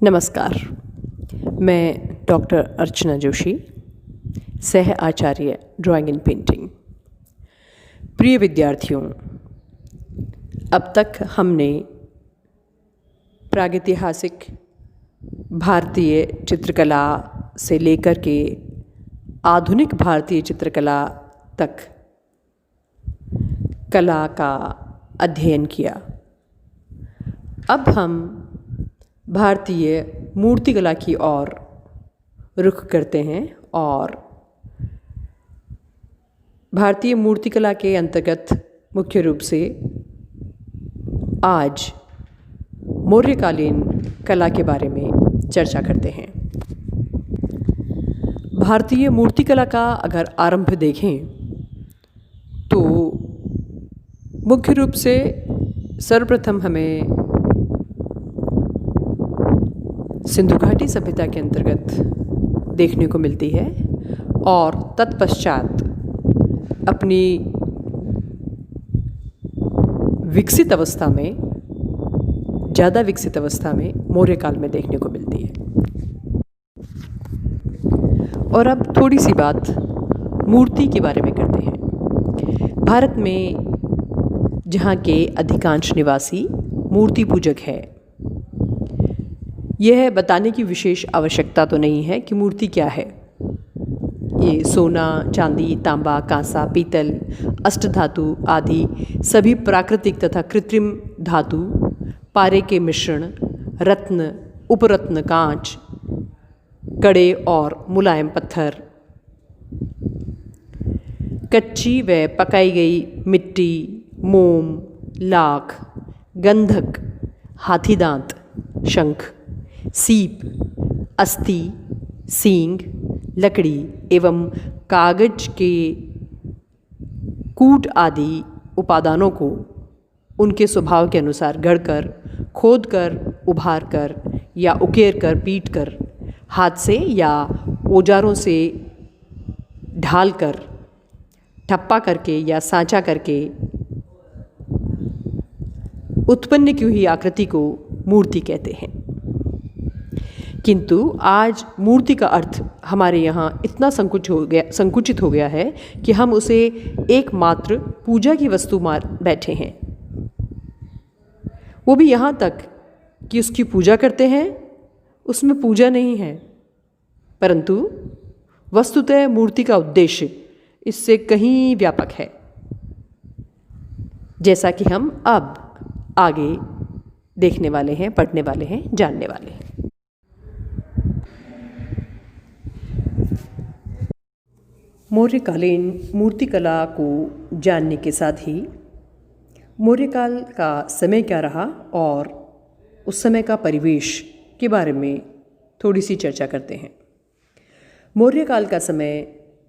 नमस्कार। मैं डॉक्टर अर्चना जोशी, सह आचार्य ड्राइंग एंड पेंटिंग। प्रिय विद्यार्थियों, अब तक हमने प्रागैतिहासिक भारतीय चित्रकला से लेकर के आधुनिक भारतीय चित्रकला तक कला का अध्ययन किया। अब हम भारतीय मूर्तिकला की ओर रुख करते हैं और भारतीय मूर्तिकला के अंतर्गत मुख्य रूप से आज मौर्यकालीन कला के बारे में चर्चा करते हैं। भारतीय मूर्तिकला का अगर आरंभ देखें तो मुख्य रूप से सर्वप्रथम हमें सिंधु घाटी सभ्यता के अंतर्गत देखने को मिलती है और तत्पश्चात अपनी विकसित अवस्था में, ज़्यादा विकसित अवस्था में मौर्य काल में देखने को मिलती है। और अब थोड़ी सी बात मूर्ति के बारे में करते हैं। भारत में जहाँ के अधिकांश निवासी मूर्ति पूजक है, यह बताने की विशेष आवश्यकता तो नहीं है कि मूर्ति क्या है। ये सोना, चांदी, तांबा, कांसा, पीतल, अष्टधातु आदि सभी प्राकृतिक तथा कृत्रिम धातु, पारे के मिश्रण, रत्न, उपरत्न, कांच, कड़े और मुलायम पत्थर, कच्ची व पकाई गई मिट्टी, मोम, लाख, गंधक, हाथी दांत, शंख, सीप, अस्थि, सींग, लकड़ी एवं कागज के कूट आदि उपादानों को उनके स्वभाव के अनुसार गढ़कर, खोदकर, उभारकर या उकेरकर, पीटकर, हाथ से या औजारों से ढालकर, ठप्पा करके या सांचा करके उत्पन्न की हुई आकृति को मूर्ति कहते हैं। किंतु आज मूर्ति का अर्थ हमारे यहाँ इतना संकुचित हो गया है कि हम उसे एकमात्र पूजा की वस्तु मान बैठे हैं। वो भी यहाँ तक कि उसकी पूजा करते हैं, उसमें पूजा नहीं है, परंतु वस्तुतः मूर्ति का उद्देश्य इससे कहीं व्यापक है, जैसा कि हम अब आगे देखने वाले हैं, पढ़ने वाले हैं, जानने वाले हैं। मौर्यकालीन मूर्तिकला को जानने के साथ ही मौर्यकाल का समय क्या रहा और उस समय का परिवेश के बारे में थोड़ी सी चर्चा करते हैं। मौर्यकाल का समय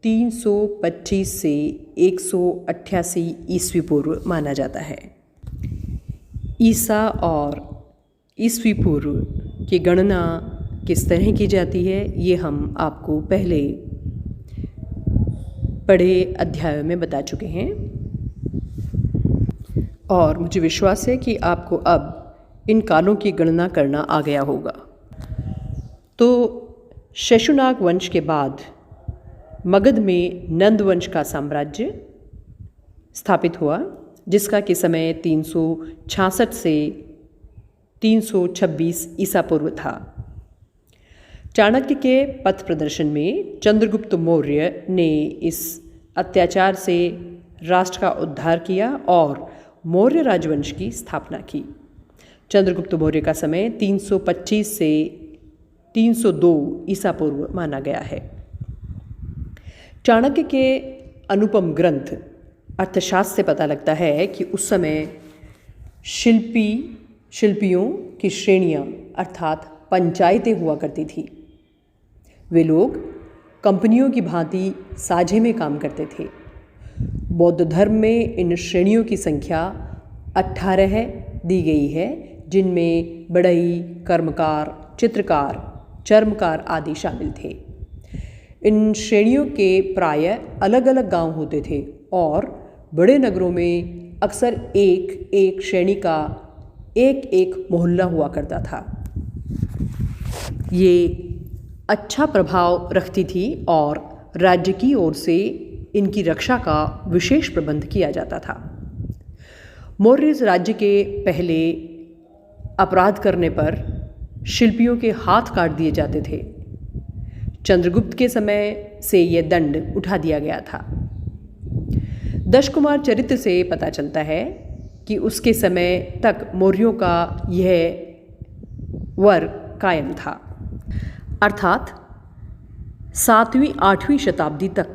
325 से 188 ईस्वी पूर्व माना जाता है। ईसा और ईस्वी पूर्व की गणना किस तरह की जाती है, ये हम आपको पहले पढ़े अध्यायों में बता चुके हैं और मुझे विश्वास है कि आपको अब इन कालों की गणना करना आ गया होगा। तो शेषुनाग वंश के बाद मगध में नंद वंश का साम्राज्य स्थापित हुआ, जिसका कि समय 366 से 326 ईसा पूर्व था। चाणक्य के पथ प्रदर्शन में चंद्रगुप्त मौर्य ने इस अत्याचार से राष्ट्र का उद्धार किया और मौर्य राजवंश की स्थापना की। चंद्रगुप्त मौर्य का समय 325 से 302 ईसा पूर्व माना गया है। चाणक्य के अनुपम ग्रंथ अर्थशास्त्र से पता लगता है कि उस समय शिल्पियों की श्रेणियां अर्थात पंचायतें हुआ करती थी। वे लोग कंपनियों की भांति साझे में काम करते थे। बौद्ध धर्म में इन श्रेणियों की संख्या 18 दी गई है, जिनमें बढ़ई, कर्मकार, चित्रकार, चर्मकार आदि शामिल थे। इन श्रेणियों के प्रायः अलग अलग गांव होते थे और बड़े नगरों में अक्सर एक एक श्रेणी का एक एक मोहल्ला हुआ करता था। ये अच्छा प्रभाव रखती थी और राज्य की ओर से इनकी रक्षा का विशेष प्रबंध किया जाता था। मौर्य राज्य के पहले अपराध करने पर शिल्पियों के हाथ काट दिए जाते थे। चंद्रगुप्त के समय से यह दंड उठा दिया गया था। दशकुमार चरित्र से पता चलता है कि उसके समय तक मौर्यों का यह वर कायम था, अर्थात 7वीं-8वीं शताब्दी तक।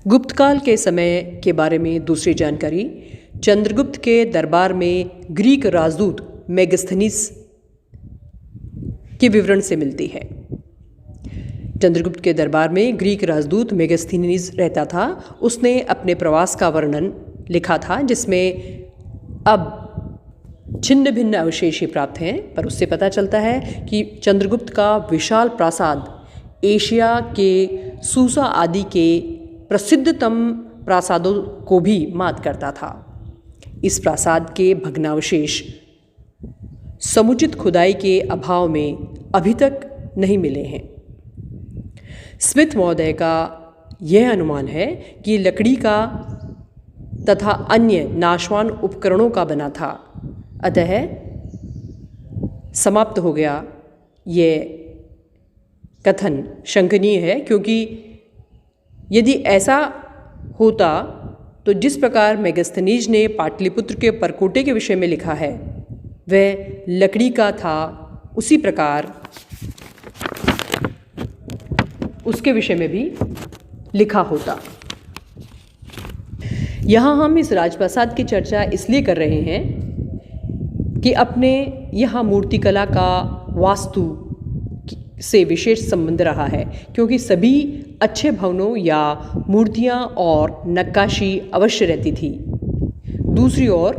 गुप्तकाल के समय के बारे में दूसरी जानकारी चंद्रगुप्त के दरबार में ग्रीक राजदूत मेगास्थनीज के विवरण से मिलती है। चंद्रगुप्त के दरबार में ग्रीक राजदूत मेगास्थनीज रहता था। उसने अपने प्रवास का वर्णन लिखा था, जिसमें अब छिन्न भिन्न अवशेष ही प्राप्त हैं, पर उससे पता चलता है कि चंद्रगुप्त का विशाल प्रासाद एशिया के सूसा आदि के प्रसिद्धतम प्रासादों को भी मात करता था। इस प्रासाद के भग्नावशेष समुचित खुदाई के अभाव में अभी तक नहीं मिले हैं। स्मिथ महोदय का यह अनुमान है कि लकड़ी का तथा अन्य नाशवान उपकरणों का बना था, अतः समाप्त हो गया। ये कथन शंकनीय है, क्योंकि यदि ऐसा होता तो जिस प्रकार मेगास्थनीज ने पाटलिपुत्र के परकोटे के विषय में लिखा है वह लकड़ी का था, उसी प्रकार उसके विषय में भी लिखा होता। यहाँ हम इस राजप्रासाद की चर्चा इसलिए कर रहे हैं कि अपने यहाँ मूर्तिकला का वास्तु से विशेष संबंध रहा है, क्योंकि सभी अच्छे भवनों या मूर्तियाँ और नक्काशी अवश्य रहती थी। दूसरी ओर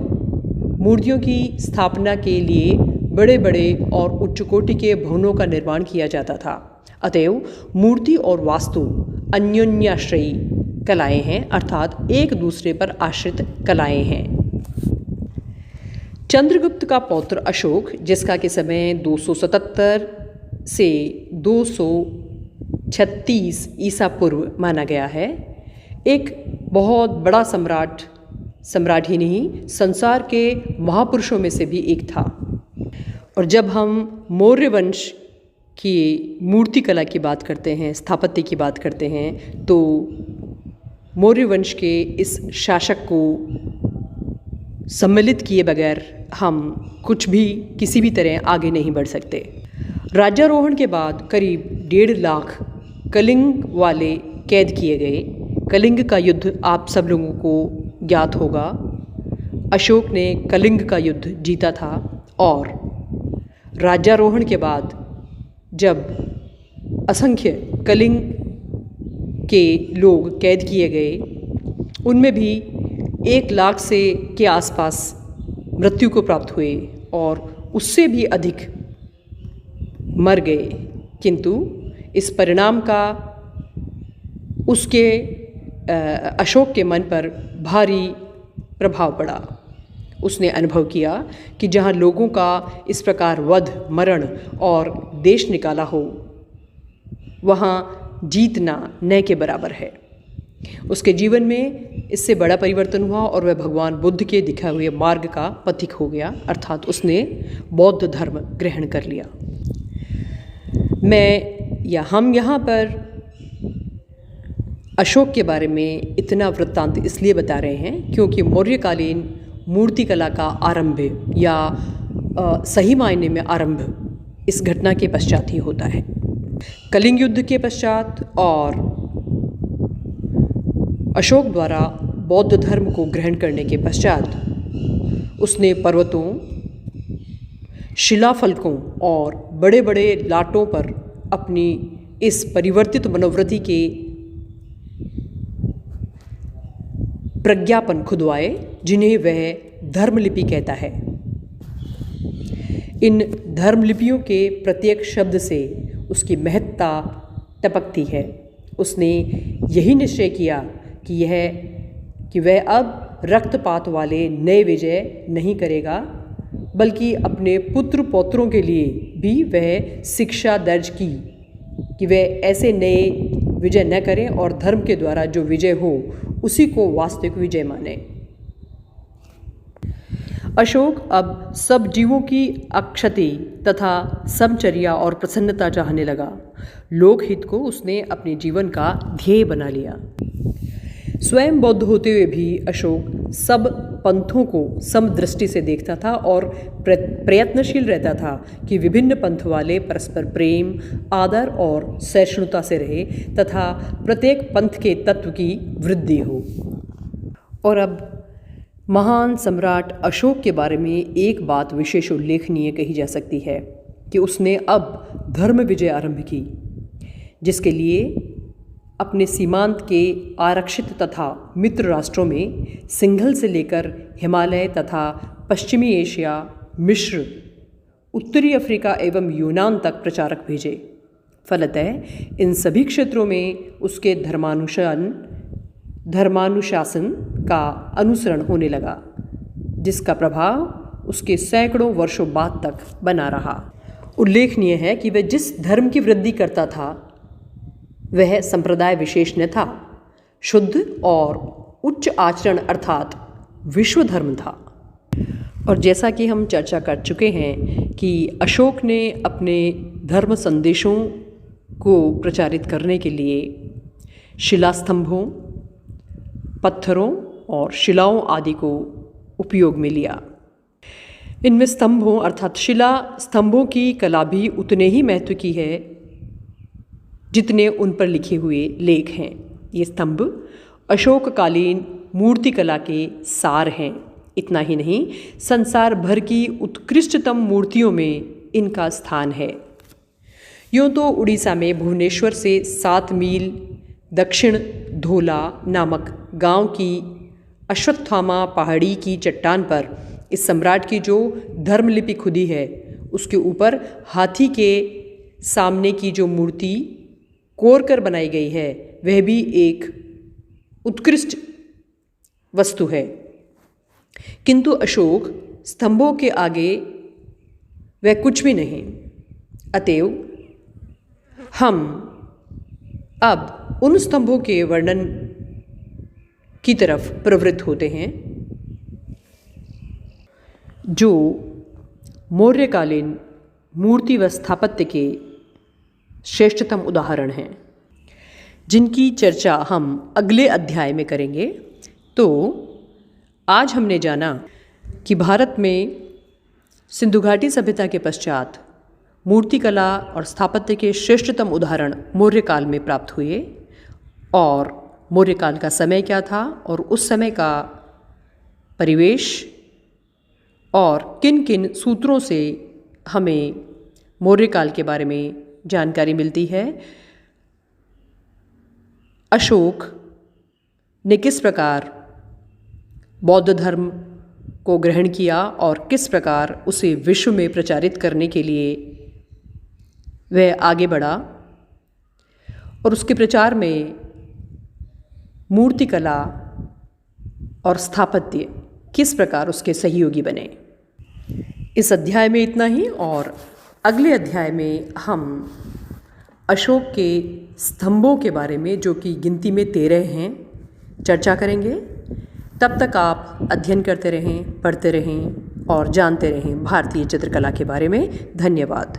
मूर्तियों की स्थापना के लिए बड़े बड़े और उच्च कोटि के भवनों का निर्माण किया जाता था। अतएव मूर्ति और वास्तु अन्योन्याश्रयी कलाएं हैं, अर्थात एक दूसरे पर आश्रित कलाएं हैं। चंद्रगुप्त का पौत्र अशोक, जिसका के समय 277 से 236 ईसा पूर्व माना गया है, एक बहुत बड़ा सम्राट ही नहीं, संसार के महापुरुषों में से भी एक था। और जब हम मौर्य वंश की मूर्तिकला की बात करते हैं, स्थापत्य की बात करते हैं, तो मौर्य वंश के इस शासक को सम्मिलित किए बगैर हम कुछ भी किसी भी तरह आगे नहीं बढ़ सकते। राज्यारोहण के बाद करीब 1.5 लाख कलिंग वाले कैद किए गए। कलिंग का युद्ध आप सब लोगों को ज्ञात होगा। अशोक ने कलिंग का युद्ध जीता था और राज्यारोहण के बाद जब असंख्य कलिंग के लोग कैद किए गए, उनमें भी 1 लाख से के आसपास मृत्यु को प्राप्त हुए और उससे भी अधिक मर गए। किंतु इस परिणाम का उसके अशोक के मन पर भारी प्रभाव पड़ा। उसने अनुभव किया कि जहाँ लोगों का इस प्रकार वध, मरण और देश निकाला हो, वहाँ जीतना न के बराबर है। उसके जीवन में इससे बड़ा परिवर्तन हुआ और वह भगवान बुद्ध के दिखाए हुए मार्ग का पथिक हो गया, अर्थात उसने बौद्ध धर्म ग्रहण कर लिया। हम यहाँ पर अशोक के बारे में इतना वृत्तांत इसलिए बता रहे हैं क्योंकि मौर्यकालीन मूर्तिकला का आरंभ या सही मायने में आरंभ इस घटना के पश्चात ही होता है। कलिंग युद्ध के पश्चात और अशोक द्वारा बौद्ध धर्म को ग्रहण करने के पश्चात उसने पर्वतों, शिलाफलकों और बड़े बड़े लाटों पर अपनी इस परिवर्तित मनोवृत्ति के प्रज्ञापन खुदवाए, जिन्हें वह धर्मलिपि कहता है। इन धर्मलिपियों के प्रत्येक शब्द से उसकी महत्ता टपकती है। उसने यही निश्चय किया कि वह अब रक्तपात वाले नए विजय नहीं करेगा, बल्कि अपने पुत्र पौत्रों के लिए भी वह शिक्षा दर्ज की कि वे ऐसे नए विजय न करें और धर्म के द्वारा जो विजय हो उसी को वास्तविक विजय माने। अशोक अब सब जीवों की अक्षति तथा समचर्या और प्रसन्नता चाहने लगा। लोकहित को उसने अपने जीवन का ध्येय बना लिया। स्वयं बौद्ध होते हुए भी अशोक सब पंथों को समदृष्टि से देखता था और प्रयत्नशील रहता था कि विभिन्न पंथ वाले परस्पर प्रेम, आदर और सहिष्णुता से रहे तथा प्रत्येक पंथ के तत्व की वृद्धि हो। और अब महान सम्राट अशोक के बारे में एक बात विशेष उल्लेखनीय कही जा सकती है कि उसने अब धर्म विजय आरंभ की, जिसके लिए अपने सीमांत के आरक्षित तथा मित्र राष्ट्रों में सिंघल से लेकर हिमालय तथा पश्चिमी एशिया, मिस्र, उत्तरी अफ्रीका एवं यूनान तक प्रचारक भेजे। फलतः इन सभी क्षेत्रों में उसके धर्मानुशासन का अनुसरण होने लगा, जिसका प्रभाव उसके सैकड़ों वर्षों बाद तक बना रहा। उल्लेखनीय है कि वह जिस धर्म की वृद्धि करता था वह संप्रदाय विशेष न था, शुद्ध और उच्च आचरण अर्थात विश्व धर्म था। और जैसा कि हम चर्चा कर चुके हैं कि अशोक ने अपने धर्म संदेशों को प्रचारित करने के लिए शिलास्तंभों, पत्थरों और शिलाओं आदि को उपयोग में लिया। इनमें स्तंभों अर्थात शिला स्तंभों की कला भी उतने ही महत्व की है जितने उन पर लिखे हुए लेख हैं। ये स्तंभ अशोककालीन मूर्तिकला के सार हैं। इतना ही नहीं, संसार भर की उत्कृष्टतम मूर्तियों में इनका स्थान है। यूँ तो उड़ीसा में भुवनेश्वर से 7 मील दक्षिण धोला नामक गांव की अश्वत्थामा पहाड़ी की चट्टान पर इस सम्राट की जो धर्मलिपि खुदी है, उसके ऊपर हाथी के सामने की जो मूर्ति कोर कर बनाई गई है वह भी एक उत्कृष्ट वस्तु है। किंतु अशोक स्तंभों के आगे वह कुछ भी नहीं। अतएव हम अब उन स्तंभों के वर्णन की तरफ प्रवृत्त होते हैं जो मौर्यकालीन मूर्ति व स्थापत्य के श्रेष्ठतम उदाहरण हैं, जिनकी चर्चा हम अगले अध्याय में करेंगे। तो आज हमने जाना कि भारत में सिंधु घाटी सभ्यता के पश्चात मूर्तिकला और स्थापत्य के श्रेष्ठतम उदाहरण मौर्यकाल में प्राप्त हुए और मौर्यकाल का समय क्या था और उस समय का परिवेश और किन किन सूत्रों से हमें मौर्यकाल के बारे में जानकारी मिलती है। अशोक ने किस प्रकार बौद्ध धर्म को ग्रहण किया और किस प्रकार उसे विश्व में प्रचारित करने के लिए वह आगे बढ़ा और उसके प्रचार में मूर्तिकला और स्थापत्य किस प्रकार उसके सहयोगी बने। इस अध्याय में इतना ही और अगले अध्याय में हम अशोक के स्तंभों के बारे में, जो कि गिनती में 13 हैं, चर्चा करेंगे। तब तक आप अध्ययन करते रहें, पढ़ते रहें और जानते रहें भारतीय चित्रकला के बारे में। धन्यवाद।